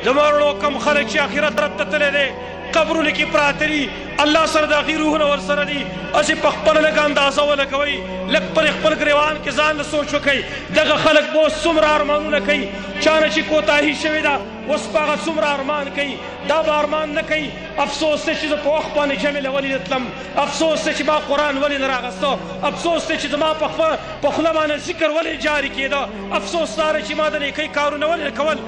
زما ورونو کم خلک چې آخرت طرف ته تللی دی قبرونه کې پراته دي الله سره د هغې روحونه ورسره دي هسې په خپله لږ اندازه ولګوئ لږ پر خپل ګریوان کې ځان له سوچ وکئ دغه خلک به اوس څومره ارمانونه کوي چا نه چې کوتاهي شوې ده اوس په هغه څومره ارمان کوي دا به ارمان نه کوي افسوس دی چې زه په وخت باندې جمع له ولې نه تلم افسوس دی چې ما قرآن ولې نه راغسته افسوس دی چې زما په خوله باندې ذکر ولې جاري کېده افسوس دا دی چې ما د نیکۍ کارونه ولې نه کول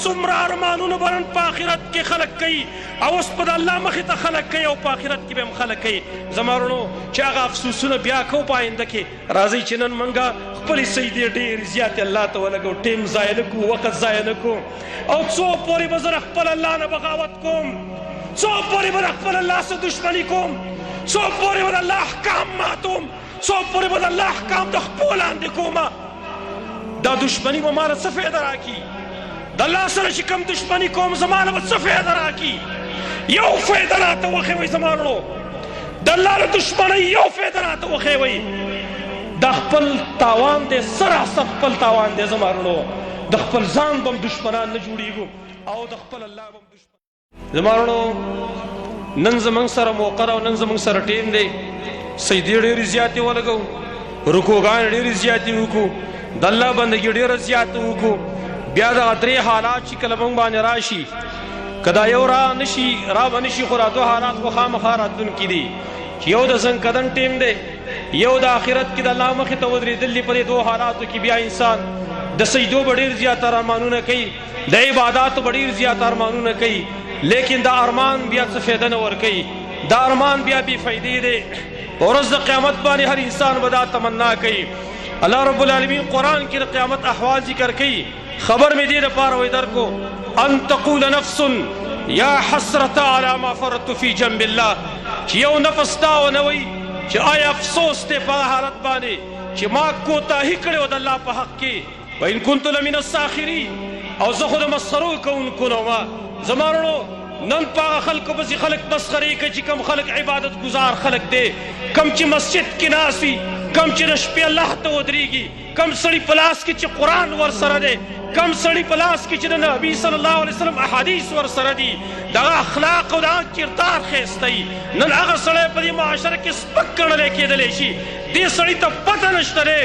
څومره ارمانونه به نن په آخرت کې خلک کوي او اوس په د الله مخې ته خلک کوي او په آخرت کې به هم خلک کوي زما ورونو چې هغه افسوسونه بیا کوو په آینده کې راځئ چې نن موږ خپلې سجدې ډېرې زیاتې الله ته ولګو ټیم ضایع نه کړو وخت ضایع نه کړو او څو پورې به زه د خپل الله نه بغاوت کوم څو پورې به د خپل الله سره دشمني کوم څو پورې به د الله احکام ماتوم څو پورې به د الله احکام د خپو لاندې کومه دا دشمني به ما له څه فایده راکړي د الله سره چې کوم دشمني کوم زما له به څه فایده راکړي یو فایده راته وښیوئ زما ورونو د الله له دشمنۍ یو فایده راته وښیوئ دا خپل تاوان دی سراسر خپل تاوان دی زما ورونو د خپل ځان به هم دشمنان نه جوړېږو او د خپل الله به هم دشمن زما ورونو نن زموږ سره موقع ده او نن زموږ سره ټیم دی سجدې ډېرې زیاتې ولګو رکوګانې ډېرې زیاتې وکړو د الله بندګي ډېره زیاته وکړو بیا دغه درې حالات چې کله موږ باندې راشي که دا یو را به نشي خو را دوه حالات خو خامخا راتلونکي دي چې یو د زنکدن ټیم دی یو د آخرت کې د الله مخې ته ودرېدل دي په دې دوه حالاتو کې بیا انسان د سجدو به ډېر زیات ارمانونه کوي د عباداتو به ډېر زیات ارمانونه کوي لیکن دا ارمان بیا څه فایده نه ورکوي دا ارمان بیا بې فایدې دی په ورځ د قیامت باندې هر انسان به دا تمنا کوي الله رب العالمین قرآن کې د قیامت احوال ذکر کوي خبر مې دې دپاره وی درکو ان تقول نفس یا حسرة على ما فرطت في جنب الله چې یو نفس دا ونه وی چې آیا افسوس دی په حالت باندې چې ما کوتاهي کړې وه د الله په حق کې وان كنت لمن الساخرین او زه خو د مسخرو کوونکو نه ومه زما ورونو نن په هغه خلکو پسې خلک مسخرې کوي چې کوم خلک عبادت ګزار خلک دی کم چې مسجد کې ناست وي کم چې د شپې الله ته ودرېږي کم سړي په لاس کې چې قرآن ورسره دی کم سړي په لاس کې چې د نبي صلی الله علیه وسلم احادیث ورسره دي دغه اخلاق او دغه کردار ښایسته وي نن هغه سړی په دې معاشره کې سپک ګڼلی کېدلی شي دې سړي ته پته نشته دی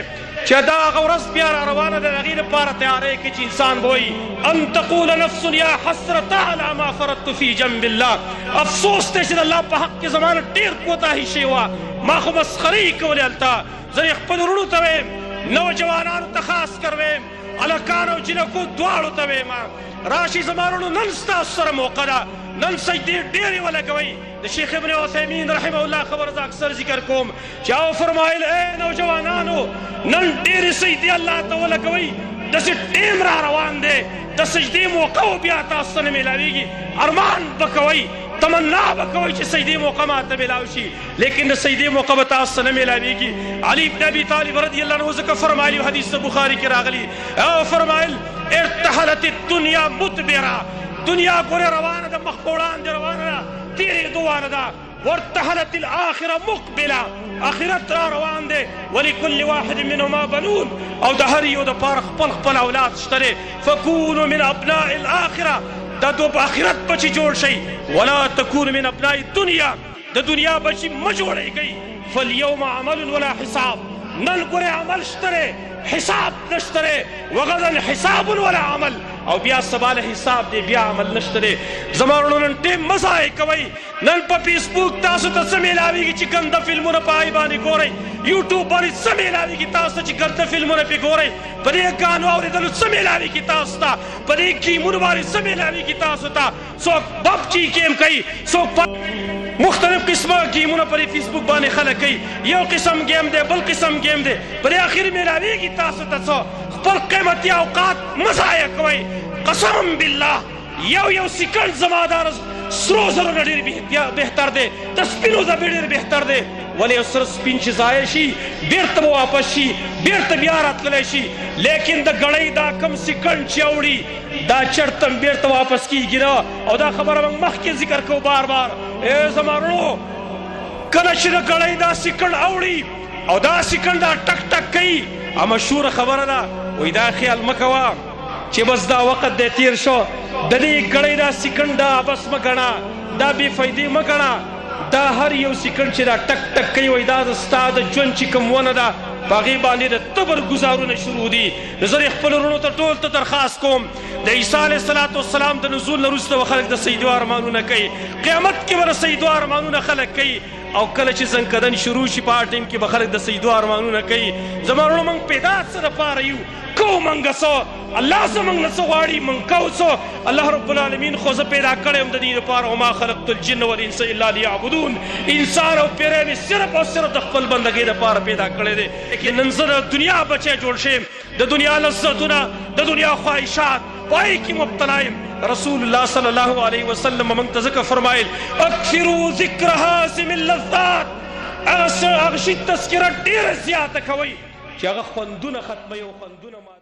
چې دا هغه ورځ بیا را روانه ده د هغې لپاره تیاری کوي چې انسان به وایي ان تقول نفس یا حسرة على ما فرطت في جنب الله افسوس دی چې د الله په حق کې زما نه ډېر کوتاهي شوې وه ما خو مسخرې کولې هلته زه یې خپلو وروڼو ته ویم نوجوانانو ته خاص کر ویم هلکانو جنکو دواړو ته ویم راشي زما وروڼو نن ستاسو سره موقع ده نن سجدې ډېرې ولګوئ د شیخ ابن عثیمین رحمه الله خبر زه اکثر ذکر کوم چې هغه فرمایل ای نوجوانانو نن ډېرې سجدې الله ته ولګوئ داسې ټیم را روان دی د سجدې موقع و بیا تاسو ته نه میلاویږي ارمان به کوئ تمنا به کوئ چې سجدې موقع ماته میلاو شي لیکن د سجدې موقع به تاسو ته نه میلاویږي علي بن ابي طالب رضی الله عنه ځکه فرمایلي حدیث د بخاري کې راغلي هغه فرمایل ارتحلت الدنیا مدبره دنیا ګورې روانه ده مخ په وړاندې روانه ده تېرېدو وانه ده وارتحلت الآخرة مقبلة آخرت را روان دی ولكل واحد منهما بنون او د هر یو دپاره خپل اولاد شته دی فکونوا من ابناء الآخرة دا دو په آخرت بچي جوړ شئ ولا تکونوا من ابناء الدنیا د دنیا بچي مه جوړېږئ فاليوم عمل ولا حساب نن ګورې عمل شته دی حساب نشته دی وغدا حساب ولا عمل او بیا سبا له حساب دی بیا عمل نشته دی زما وروڼو نن ټیم مه ضایع کوئ نن په فیسبوک تاسو ته څه میلاویږي چې ګنده فلمونه په هغې باندې ګورئ یوټیوب باندې څه میلاویږي تاسو ته چې ګنده فلمونه پرې ګورئ په دې ګانو اورېدلو څه میلاویږي تاسو ته په دې ګیمونو باندې څه میلاویږي تاسو ته څوک پبجي گیم کوي څوک مختلف قسمه گیمونه پر فیسبوک باندې خلک کوي یو قسم گیم دی بل قسم گیم دی په دې اخر میلاویږي تاسو ته څه خپل قیمتي اوقات مه ضایع کوئ قسم بالله یو سیکنډ زما دا سرو زرو نه ډېر بهتر دی د سپینو نه ډېر بهتر دی ولې یو سره سپین چې ضایع شي بېرته به واپس شي بېرته بیا راتللی شي لیکن د ګړۍ دا کم سیکنډ چې اوړي دا چرته بېرته واپس کېږي نه او دا خبره موږ مخکې ذکر کوو بار بار ای زما وروڼو کله چې د ګړۍ دا سیکنډ اوړي او دا سیکنډ دا ټک ټک کوي مشهوره خبره ده وایي دا خیال مه کوه چې بس دا وخت دی تیر شو د دې ګړۍ دا سیکنډ دا بس مه ګڼه دا بې فایدې مه ګڼه دا هر یو سیکنډ چې دا ټک ټک کوي وایي دا د ستا د ژوند چې کوم ونه ده په هغې باندې د تبر ګزارونه شروع دي نو زه د خپلو وروڼو ته ټول ته درخواست کوم د عیسی علیه السلام د نزول نه وروسته به خلک د سجدو ارمانونه کوي قیامت کې به د سجدو ارمانونه خلک کوي او کله چې زنکدن شروع شي په هغه ټیم کې به خلک د سجدو ارمانونه کوي زما وروڼو موږ پیدا څه دپاره یو کوو موږ څه الله زموږ نه څه غواړي موږ کوو څه الله رب العالمین خو زه پیدا کړی یم د دې دپاره وما خلقت الجن والانس الا لیعبدون انسان او پیری مې صرف او صرف د خپل بندګۍ دپاره پیدا کړی دی لیکن نن زه د دنیا بچی جوړ شیم د دنیا لذتونه د دنیا خواهشات پای کې مبتلا یم رسول الله صلی الله علیه وسلم موږ ته ځکه فرمایل اکثروا ذکر هاضم اللذات هغه شي تذکره ډېره زیاته کوئ چې هغه خوندونه ختموي او خوندونه